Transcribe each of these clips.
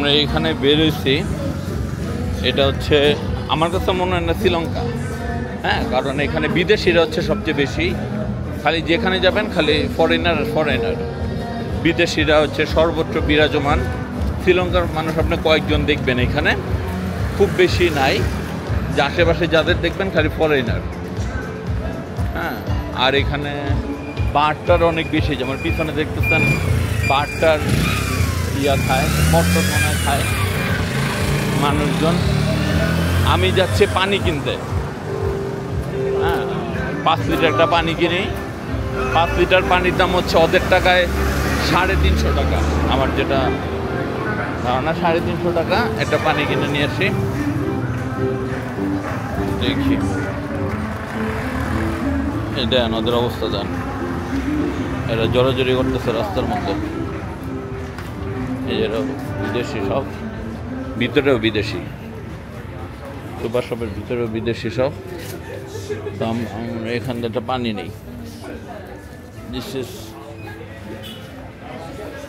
আমরা এখানে বেরোইছি, এটা হচ্ছে আমার কাছে মনে হয় না শ্রীলঙ্কা, হ্যাঁ, কারণ এখানে বিদেশিরা হচ্ছে সবচেয়ে বেশি, খালি যেখানে যাবেন খালি ফরেনার, বিদেশিরা হচ্ছে সর্বোচ্চ বিরাজমান। শ্রীলঙ্কার মানুষ আপনি কয়েকজন দেখবেন এখানে, খুব বেশি নাই, যে আশেপাশে যাদের দেখবেন খালি ফরেনার। হ্যাঁ, আর এখানে বাঁটটার অনেক বেশি, যেমন পিছনে দেখতেছেন বাঁটটার খায়, মটর খায় মানুষজন। আমি যাচ্ছি পানি কিনতে, হ্যাঁ, 5 লিটার একটা পানি কিনি। 5 লিটার পানির দাম হচ্ছে ওদের টাকায় 350 টাকা, আমার যেটা ধারণা 350 টাকা। একটা পানি কিনে নিয়ে আসি, দেখি এটা ওদের অবস্থা যান, এরা জড়াজড়ি করতেছে রাস্তার মধ্যে। এই এরা বিদেশি সব, ভিতরেও বিদেশি, সুপার শপের ভিতরেও বিদেশি সব। তো আমরা এখান থেকে একটা পানি নেই,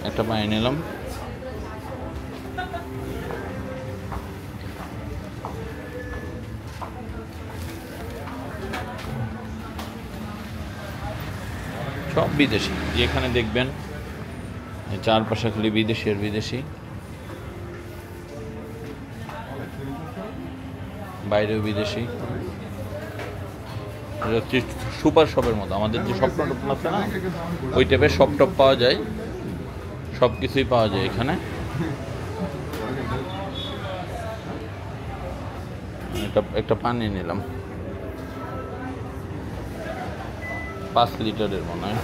একটা পানি নিলাম। সব বিদেশি, যেখানে দেখবেন চারপাশে খালি বিদেশি আর বিদেশি, বাইরেও বিদেশি। সুপার শপের মতো আমাদের যে স্বপ্ন টপ আছে না, ওই টাইপের সব টপ পাওয়া যায়, সব কিছুই পাওয়া যায় এখানে। একটা পানি নিলাম, 5 লিটারের মনে হয়।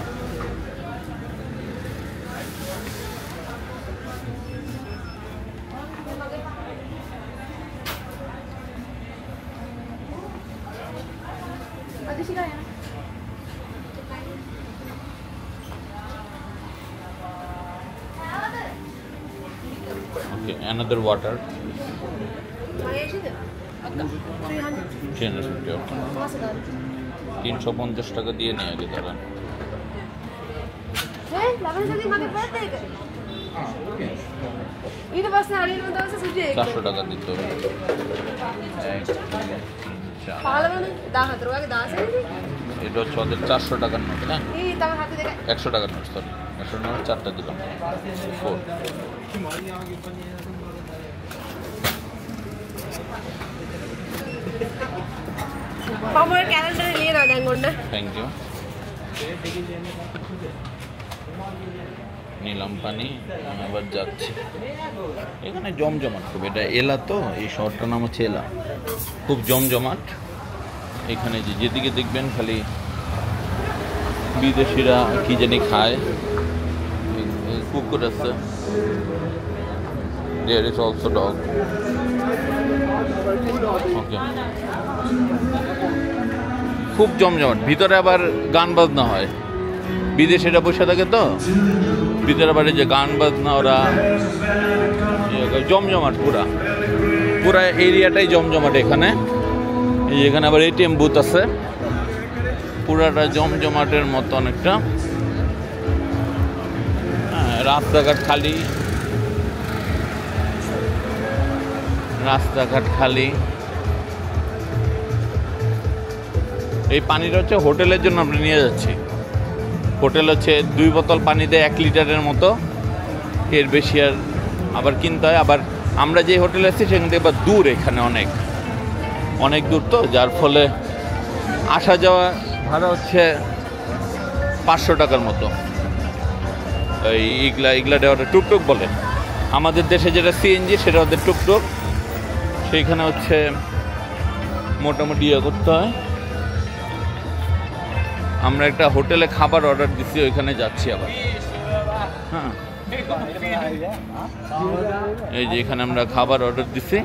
Okay, another water. 350 টাকা দিয়ে নিয়ে আগে দাঁড়ান। 400 টাকা দিতে হবে। এটা হচ্ছে ওদের 400 টাকার নোট, হ্যাঁ, 100 টাকার নোট, সরি 100 নোট 4টা দিলাম। 4 থ্যাংক ইউ। নিলাম পানি, আবার যাচ্ছি। এখানে জমজমাট খুব, এটা এলা তো, এই শহরটার নাম হচ্ছে এলা, খুব জমজমাট। এখানে যেদিকে দেখবেন খালি বিদেশিরা কি জানি খায়। কুকুর আছে, there is also dog. Okay, খুব জমজমাট। ভিতরে আবার গান বাজনা হয়, বিদেশিরা বসে থাকে তো ভিতরে আবার যে গান বাজনা, ওরা জমজমাট, পুরা এরিয়াটাই জমজমাট। এখানে এখানে আবার ATM বুথ আছে, পুরাটা জমজমাটের মতো অনেকটা। হ্যাঁ, রাস্তাঘাট খালি। এই পানিটা হচ্ছে হোটেলের জন্য আমরা নিয়ে যাচ্ছি। হোটেল হচ্ছে 2 বোতল পানি দেয় 1 লিটারের মতো, এর বেশি আর আবার কিনতে হয়। আবার আমরা যে হোটেলে আছি সেখান থেকে আবার দূর, এখানে অনেক দূর, তো যার ফলে আসা যাওয়া ভাড়া হচ্ছে 500 টাকার মতো। এইগুলা দেওয়াটা টুকটুক বলে, আমাদের দেশে যেটা CNG সেটা ওদের টুকটুক। সেইখানে হচ্ছে মোটামুটি করতে হয়। আমরা একটা হোটেলে খাবার অর্ডার দিচ্ছি, ওইখানে যাচ্ছি আবার। হ্যাঁ, এই যে এখানে আমরা খাবার অর্ডার দিচ্ছি।